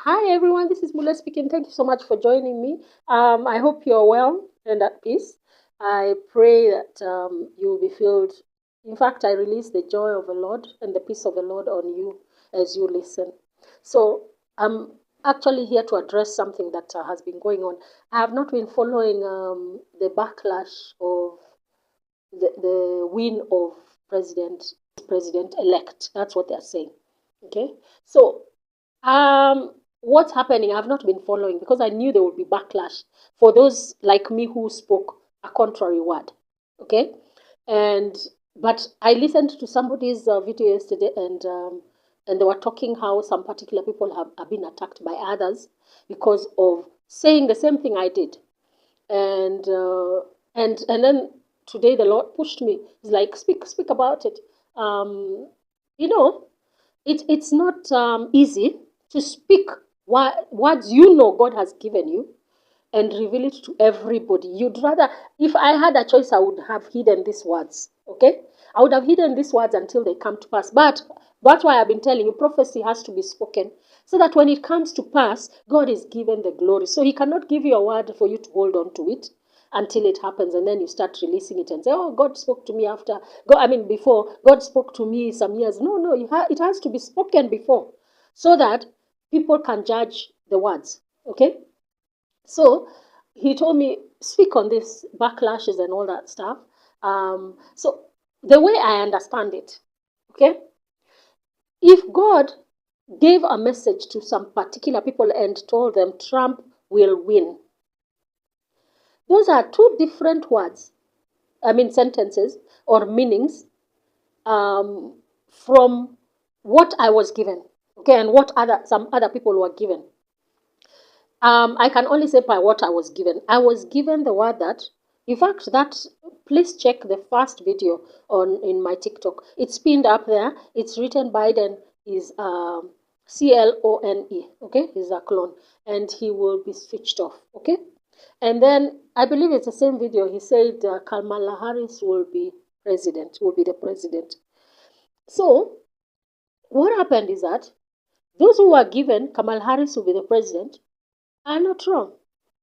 Hi everyone, this is Mula speaking. Thank you so much for joining me. I hope you're well and at peace. I pray that you will be filled. In fact, I release the joy of the Lord and the peace of the Lord on you as you listen. So, I'm actually here to address something that has been going on. I have not been following the backlash of the win of president elect. That's what they're saying. Okay, so what's happening? I've not been following because I knew there would be backlash for those like me who spoke a contrary word. Okay, and but I listened to somebody's video yesterday, and they were talking how some particular people have been attacked by others because of saying the same thing I did, and and then today the Lord pushed me. He's like, speak about it. Um, you know, it's not easy to speak words God has given you and reveal it to everybody. You'd rather, if I had a choice, I would have hidden these words. Okay, I would have hidden these words until they come to pass. But that's why I've been telling you, prophecy has to be spoken so that when it comes to pass, God is given the glory. So He cannot give you a word for you to hold on to it until it happens, and then you start releasing it and say, "Oh, God spoke to me after." Before God spoke to me some years. No, it has to be spoken before, so that people can judge the words. Okay, so he told me, speak on this backlashes and all that stuff. So the way I understand it, okay, if God gave a message to some particular people and told them Trump will win, those are two different words. Sentences or meanings from what I was given, okay, and what some other people were given. I can only say by what I was given. I was given the word that, in fact, please check the first video in my TikTok. It's pinned up there. It's written Biden is CLONE. Okay, he's a clone, and he will be switched off. Okay, and then I believe it's the same video. He said Kamala Harris will be the president. So what happened is that those who were given Kamala Harris will be the president are not wrong.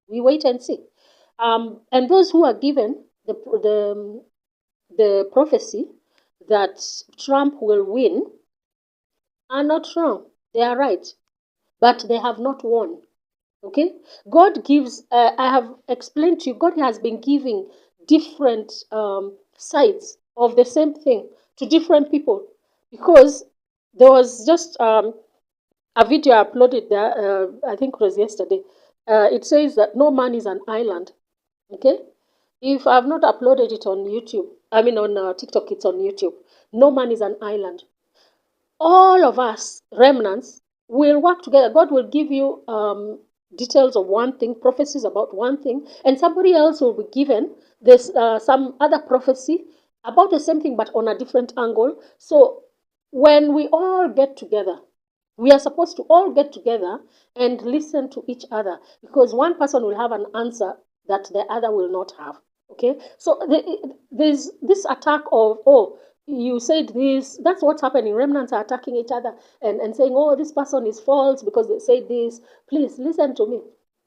We wait and see. And those who are given the prophecy that Trump will win are not wrong. They are right, but they have not won. Okay, God gives. I have explained to you. God has been giving different sides of the same thing to different people, because there was just a video I uploaded there, I think it was yesterday. It says that no man is an island. Okay? If I've not uploaded it on YouTube, on TikTok, it's on YouTube. No man is an island. All of us, remnants, will work together. God will give you details of one thing, prophecies about one thing, and somebody else will be given this some other prophecy about the same thing but on a different angle. So when we all get together, we are supposed to all get together and listen to each other, because one person will have an answer that the other will not have. Okay, so there's this attack of, oh, you said this. That's what's happening. Remnants are attacking each other and saying, oh, this person is false because they said this. Please listen to me.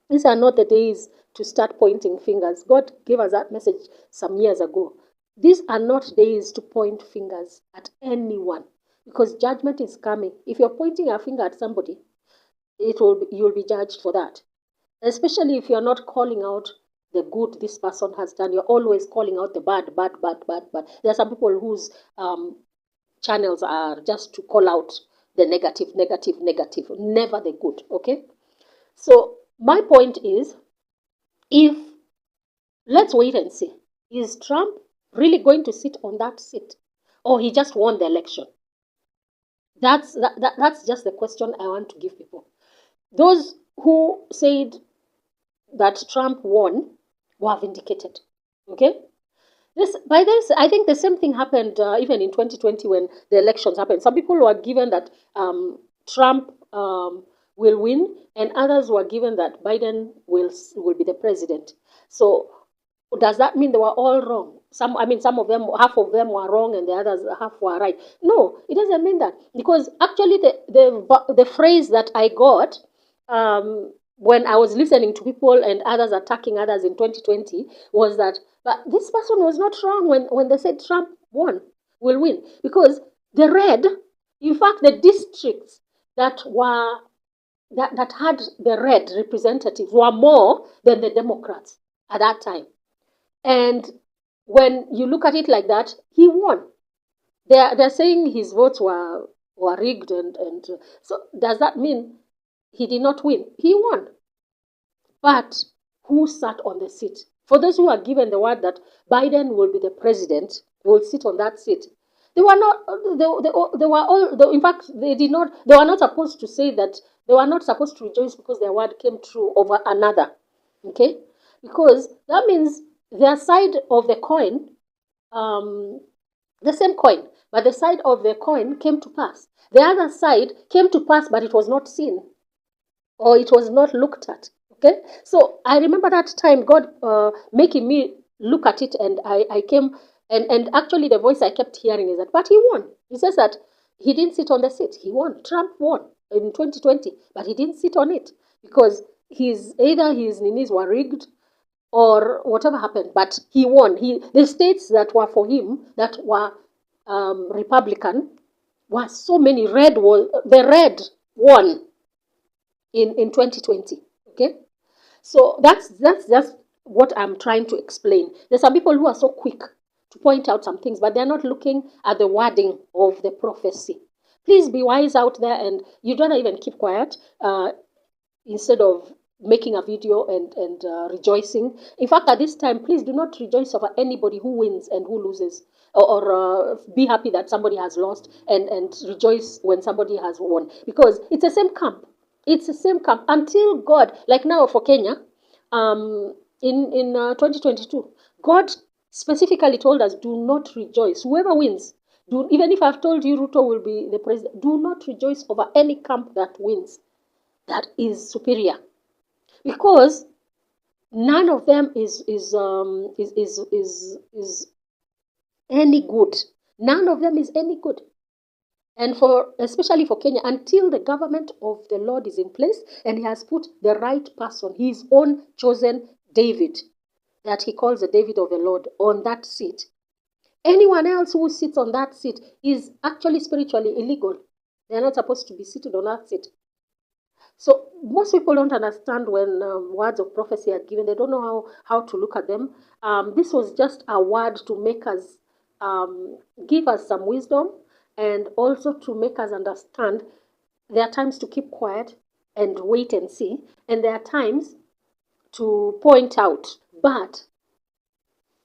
These are not the days to start pointing fingers. God gave us that message some years ago. These are not days to point fingers at anyone, because judgment is coming. If you're pointing a finger at somebody, you'll be judged for that. Especially if you're not calling out the good this person has done. You're always calling out the bad. There are some people whose channels are just to call out the negative, never the good. Okay? So my point is, if let's wait and see, is Trump really going to sit on that seat, or he just won the election? That's just the question I want to give people. Those who said that Trump won were vindicated. Okay? I think the same thing happened even in 2020 when the elections happened. Some people were given that Trump will win, and others were given that Biden will be the president. So does that mean they were all wrong? Some of them, half of them were wrong, and the others half were right. No, it doesn't mean that, because actually the phrase that I got when I was listening to people and others attacking others in 2020 was that, but this person was not wrong when they said Trump will win, because the red, in fact, the districts that were that had the red representatives were more than the Democrats at that time. And when you look at it like that, he won. They're saying his votes were rigged, and so does that mean he did not win? He won. But who sat on the seat? For those who are given the word that Biden will be the president, will sit on that seat. They were not. They were all. In fact, they did not. They were not supposed to say that. They were not supposed to rejoice because their word came true over another. Okay, because that means their side of the coin, the same coin, but the side of the coin came to pass. The other side came to pass, but it was not seen, or it was not looked at. Okay, so I remember that time God making me look at it, and I came, and actually the voice I kept hearing is that, but he won. He says that he didn't sit on the seat. He won. Trump won in 2020, but he didn't sit on it because either his ninis were rigged or whatever happened, but he won. The states that were for him, that were Republican, were so many. The red won in 2020. Okay, so that's just what I'm trying to explain. There's some people who are so quick to point out some things, but they're not looking at the wording of the prophecy. Please be wise out there, and you'd rather even keep quiet instead of making a video and rejoicing. In fact, at this time, please do not rejoice over anybody who wins and who loses, or be happy that somebody has lost, and rejoice when somebody has won, because it's the same camp. It's the same camp until God, like now for Kenya, in 2022, God specifically told us, do not rejoice. Whoever wins, even if I've told you Ruto will be the president, do not rejoice over any camp that wins, that is superior, because none of them is any good. None of them is any good. And especially for Kenya, until the government of the Lord is in place and he has put the right person, his own chosen David, that he calls the David of the Lord, on that seat. Anyone else who sits on that seat is actually spiritually illegal. They are not supposed to be seated on that seat. So most people don't understand when words of prophecy are given. They don't know how to look at them. This was just a word to make us, give us some wisdom, and also to make us understand there are times to keep quiet and wait and see, and there are times to point out. But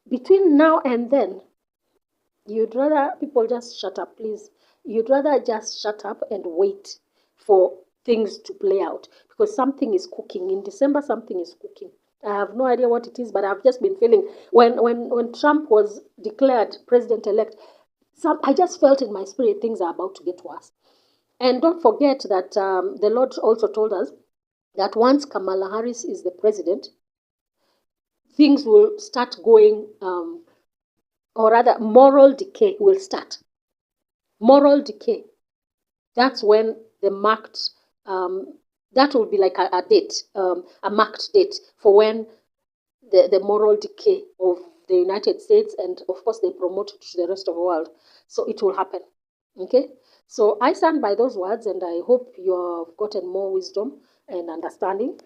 between now and then, you'd rather people just shut up, please. You'd rather just shut up and wait for things to play out, because something is cooking. In December, something is cooking. I have no idea what it is, but I've just been feeling when Trump was declared president-elect, I just felt in my spirit things are about to get worse. And don't forget that the Lord also told us that once Kamala Harris is the president, things will start going, or rather, moral decay will start. Moral decay. That's when the marked, that will be like a date, a marked date for when the moral decay of the United States, and of course they promote it to the rest of the world. So it will happen. Okay? So I stand by those words, and I hope you have gotten more wisdom and understanding.